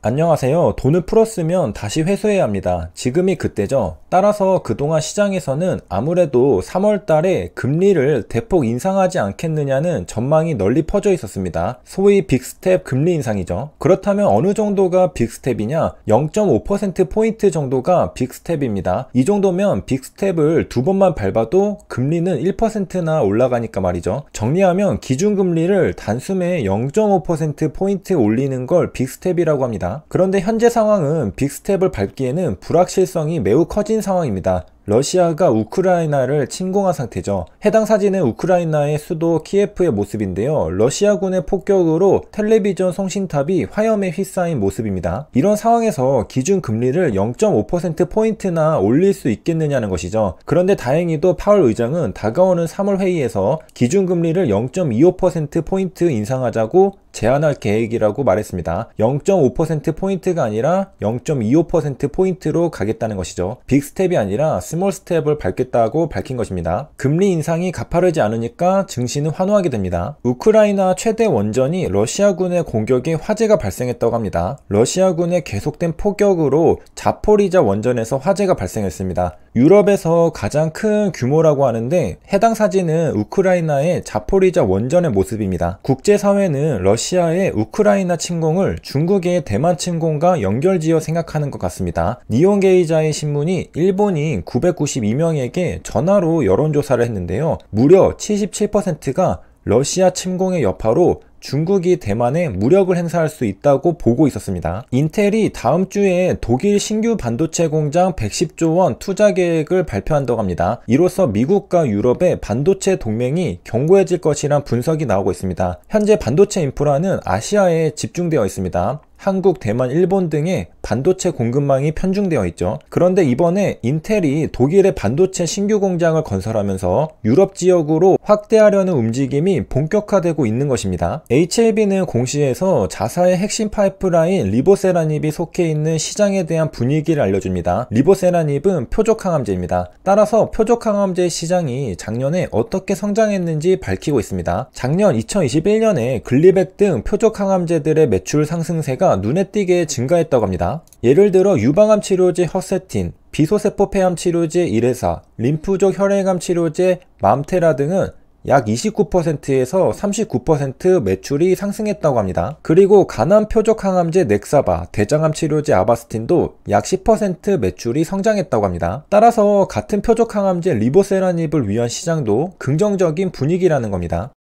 안녕하세요. 돈을 풀었으면 다시 회수해야 합니다. 지금이 그때죠. 따라서 그동안 시장에서는 아무래도 3월 달에 금리를 대폭 인상하지 않겠느냐는 전망이 널리 퍼져 있었습니다. 소위 빅스텝 금리 인상이죠. 그렇다면 어느 정도가 빅스텝이냐? 0.5%포인트 정도가 빅스텝입니다. 이 정도면 빅스텝을 두 번만 밟아도 금리는 1%나 올라가니까 말이죠. 정리하면 기준금리를 단숨에 0.5%포인트 올리는 걸 빅스텝이라고 합니다. 그런데 현재 상황은 빅스텝을 밟기에는 불확실성이 매우 커진 상황입니다. 러시아가 우크라이나를 침공한 상태죠. 해당 사진은 우크라이나의 수도 키예프의 모습인데요. 러시아군의 폭격으로 텔레비전 송신탑이 화염에 휩싸인 모습입니다. 이런 상황에서 기준금리를 0.5%포인트나 올릴 수 있겠느냐는 것이죠. 그런데 다행히도 파월 의장은 다가오는 3월 회의에서 기준금리를 0.25%포인트 인상하자고 제한할 계획이라고 말했습니다. 0.5%포인트가 아니라 0.25%포인트로 가겠다는 것이죠. 빅스텝이 아니라 스몰 스텝을 밟겠다고 밝힌 것입니다. 금리 인상이 가파르지 않으니까 증시는 환호하게 됩니다. 우크라이나 최대 원전이 러시아군의 공격에 화재가 발생했다고 합니다. 러시아군의 계속된 폭격으로 자포리자 원전에서 화재가 발생했습니다. 유럽에서 가장 큰 규모라고 하는데 해당 사진은 우크라이나의 자포리자 원전의 모습입니다. 국제사회는 러시아의 우크라이나 침공을 중국의 대만 침공과 연결지어 생각하는 것 같습니다. 니혼게이자의 신문이 일본인 992명에게 전화로 여론조사를 했는데요. 무려 77%가 러시아 침공의 여파로 중국이 대만에 무력을 행사할 수 있다고 보고 있었습니다. 인텔이 다음 주에 독일 신규 반도체 공장 110조 원 투자 계획을 발표한다고 합니다. 이로써 미국과 유럽의 반도체 동맹이 견고해질 것이란 분석이 나오고 있습니다. 현재 반도체 인프라는 아시아에 집중되어 있습니다. 한국, 대만, 일본 등의 반도체 공급망이 편중되어 있죠. 그런데 이번에 인텔이 독일의 반도체 신규 공장을 건설하면서 유럽 지역으로 확대하려는 움직임이 본격화되고 있는 것입니다. HLB는 공시에서 자사의 핵심 파이프라인 리보세라닙이 속해 있는 시장에 대한 분위기를 알려줍니다. 리보세라닙은 표적항암제입니다. 따라서 표적항암제 시장이 작년에 어떻게 성장했는지 밝히고 있습니다. 작년 2021년에 글리백 등 표적항암제들의 매출 상승세가 눈에 띄게 증가했다고 합니다. 예를 들어 유방암 치료제 허세틴, 비소세포 폐암 치료제 이레사, 림프족 혈액암 치료제 맘테라 등은 약 29%에서 39% 매출이 상승했다고 합니다. 그리고 간암 표적 항암제 넥사바, 대장암 치료제 아바스틴도 약 10% 매출이 성장했다고 합니다. 따라서 같은 표적 항암제 리보세라닙을 위한 시장도 긍정적인 분위기라는 겁니다.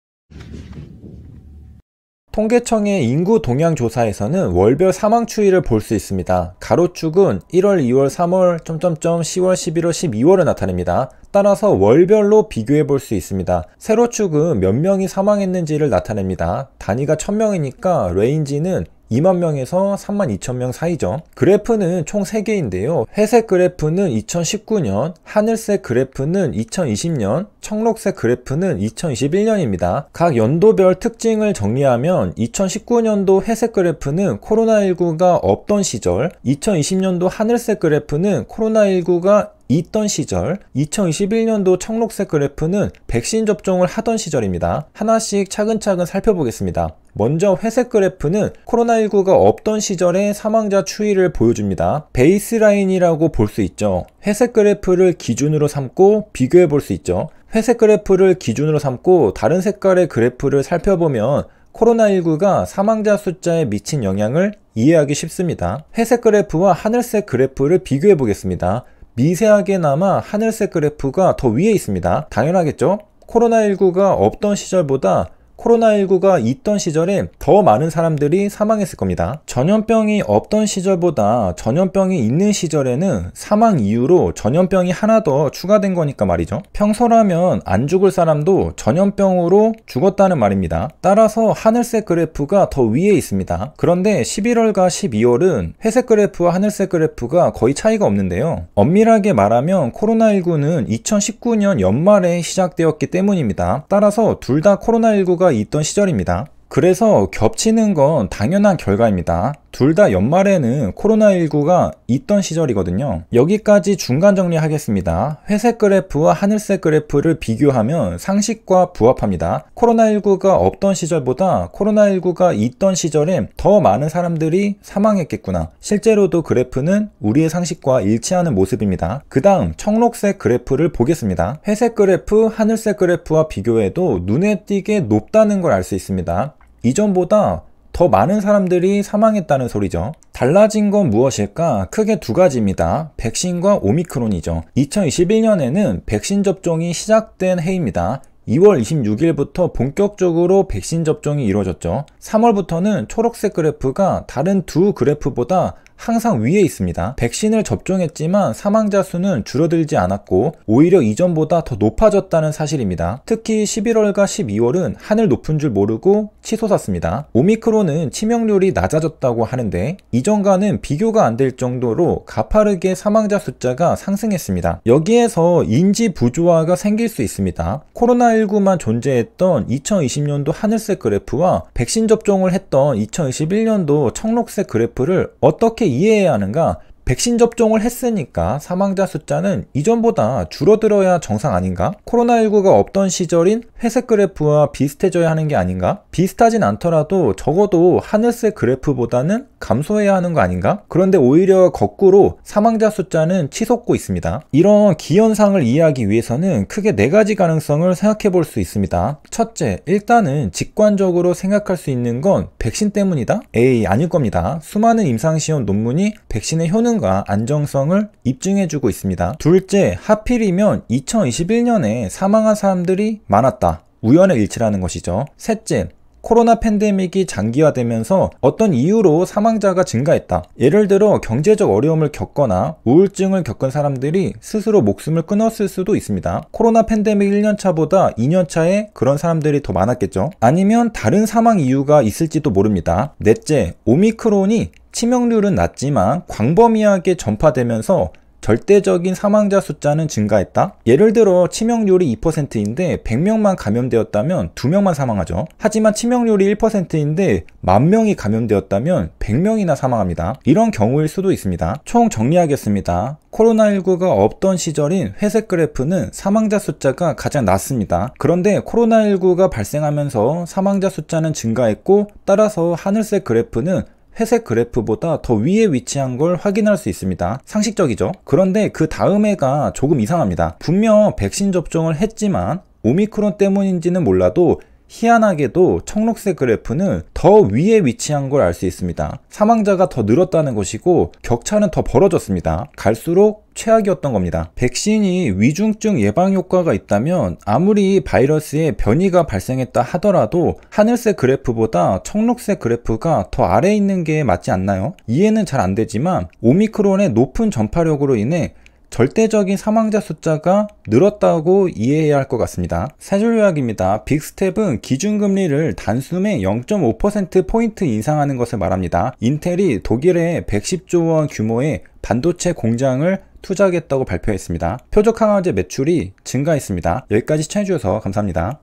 통계청의 인구 동향 조사에서는 월별 사망 추이를 볼 수 있습니다. 가로축은 1월, 2월, 3월, 10월, 11월, 12월을 나타냅니다. 따라서 월별로 비교해 볼 수 있습니다. 세로축은 몇 명이 사망했는지를 나타냅니다. 단위가 1000명이니까 레인지는 2만 명에서 3만 2천 명 사이죠. 그래프는 총 3개인데요. 회색 그래프는 2019년, 하늘색 그래프는 2020년, 청록색 그래프는 2021년입니다. 각 연도별 특징을 정리하면 2019년도 회색 그래프는 코로나19가 없던 시절, 2020년도 하늘색 그래프는 코로나19가 있던 시절, 2021년도 청록색 그래프는 백신 접종을 하던 시절입니다. 하나씩 차근차근 살펴보겠습니다. 먼저 회색 그래프는 코로나19가 없던 시절의 사망자 추이를 보여줍니다. 베이스라인이라고 볼 수 있죠. 회색 그래프를 기준으로 삼고 비교해 볼 수 있죠. 회색 그래프를 기준으로 삼고 다른 색깔의 그래프를 살펴보면 코로나19가 사망자 숫자에 미친 영향을 이해하기 쉽습니다. 회색 그래프와 하늘색 그래프를 비교해 보겠습니다. 미세하게나마 하늘색 그래프가 더 위에 있습니다. 당연하겠죠? 코로나19가 없던 시절보다 코로나19가 있던 시절에 더 많은 사람들이 사망했을 겁니다. 전염병이 없던 시절보다 전염병이 있는 시절에는 사망 이후로 전염병이 하나 더 추가된 거니까 말이죠. 평소라면 안 죽을 사람도 전염병으로 죽었다는 말입니다. 따라서 하늘색 그래프가 더 위에 있습니다. 그런데 11월과 12월은 회색 그래프와 하늘색 그래프가 거의 차이가 없는데요. 엄밀하게 말하면 코로나19는 2019년 연말에 시작되었기 때문입니다. 따라서 둘 다 코로나19가 있던 시절입니다. 그래서 겹치는 건 당연한 결과입니다. 둘 다 연말에는 코로나19가 있던 시절이거든요. 여기까지 중간 정리하겠습니다. 회색 그래프와 하늘색 그래프를 비교하면 상식과 부합합니다. 코로나19가 없던 시절보다 코로나19가 있던 시절에 더 많은 사람들이 사망했겠구나. 실제로도 그래프는 우리의 상식과 일치하는 모습입니다. 그 다음 청록색 그래프를 보겠습니다. 회색 그래프, 하늘색 그래프와 비교해도 눈에 띄게 높다는 걸 알 수 있습니다. 이전보다 더 많은 사람들이 사망했다는 소리죠. 달라진 건 무엇일까? 크게 두 가지입니다. 백신과 오미크론이죠. 2021년에는 백신 접종이 시작된 해입니다. 2월 26일부터 본격적으로 백신 접종이 이루어졌죠. 3월부터는 초록색 그래프가 다른 두 그래프보다 항상 위에 있습니다. 백신을 접종했지만 사망자 수는 줄어들지 않았고 오히려 이전보다 더 높아졌다는 사실입니다. 특히 11월과 12월은 하늘 높은 줄 모르고 치솟았습니다. 오미크론은 치명률이 낮아졌다고 하는데 이전과는 비교가 안 될 정도로 가파르게 사망자 숫자가 상승했습니다. 여기에서 인지 부조화가 생길 수 있습니다. 코로나19만 존재했던 2020년도 하늘색 그래프와 백신 접종을 했던 2021년도 청록색 그래프를 어떻게 이해해야 하는가? 백신 접종을 했으니까 사망자 숫자는 이전보다 줄어들어야 정상 아닌가? 코로나19가 없던 시절인 회색 그래프와 비슷해져야 하는 게 아닌가? 비슷하진 않더라도 적어도 하늘색 그래프보다는 감소해야 하는 거 아닌가? 그런데 오히려 거꾸로 사망자 숫자는 치솟고 있습니다. 이런 기현상을 이해하기 위해서는 크게 네 가지 가능성을 생각해 볼 수 있습니다. 첫째, 일단은 직관적으로 생각할 수 있는 건 백신 때문이다? 에이, 아닐 겁니다. 수많은 임상시험 논문이 백신의 효능과 안정성을 입증해주고 있습니다. 둘째, 하필이면 2021년에 사망한 사람들이 많았다. 우연의 일치라는 것이죠. 셋째, 코로나 팬데믹이 장기화되면서 어떤 이유로 사망자가 증가했다. 예를 들어 경제적 어려움을 겪거나 우울증을 겪은 사람들이 스스로 목숨을 끊었을 수도 있습니다. 코로나 팬데믹 1년차보다 2년차에 그런 사람들이 더 많았겠죠. 아니면 다른 사망 이유가 있을지도 모릅니다. 넷째, 오미크론이 치명률은 낮지만 광범위하게 전파되면서 절대적인 사망자 숫자는 증가했다? 예를 들어 치명률이 2%인데 100명만 감염되었다면 2명만 사망하죠. 하지만 치명률이 1%인데 10,000명이 감염되었다면 100명이나 사망합니다. 이런 경우일 수도 있습니다. 총 정리하겠습니다. 코로나19가 없던 시절인 회색 그래프는 사망자 숫자가 가장 낮습니다. 그런데 코로나19가 발생하면서 사망자 숫자는 증가했고 따라서 하늘색 그래프는 회색 그래프보다 더 위에 위치한 걸 확인할 수 있습니다. 상식적이죠? 그런데 그 다음 해가 조금 이상합니다. 분명 백신 접종을 했지만 오미크론 때문인지는 몰라도 희한하게도 청록색 그래프는 더 위에 위치한 걸 알 수 있습니다. 사망자가 더 늘었다는 것이고 격차는 더 벌어졌습니다. 갈수록 최악이었던 겁니다. 백신이 위중증 예방 효과가 있다면 아무리 바이러스에 변이가 발생했다 하더라도 하늘색 그래프보다 청록색 그래프가 더 아래에 있는 게 맞지 않나요? 이해는 잘 안 되지만 오미크론의 높은 전파력으로 인해 절대적인 사망자 숫자가 늘었다고 이해해야 할 것 같습니다. 세 줄 요약입니다. 빅스텝은 기준금리를 단숨에 0.5%포인트 인상하는 것을 말합니다. 인텔이 독일에 110조 원 규모의 반도체 공장을 투자하겠다고 발표했습니다. 표적 항원제 매출이 증가했습니다. 여기까지 시청해주셔서 감사합니다.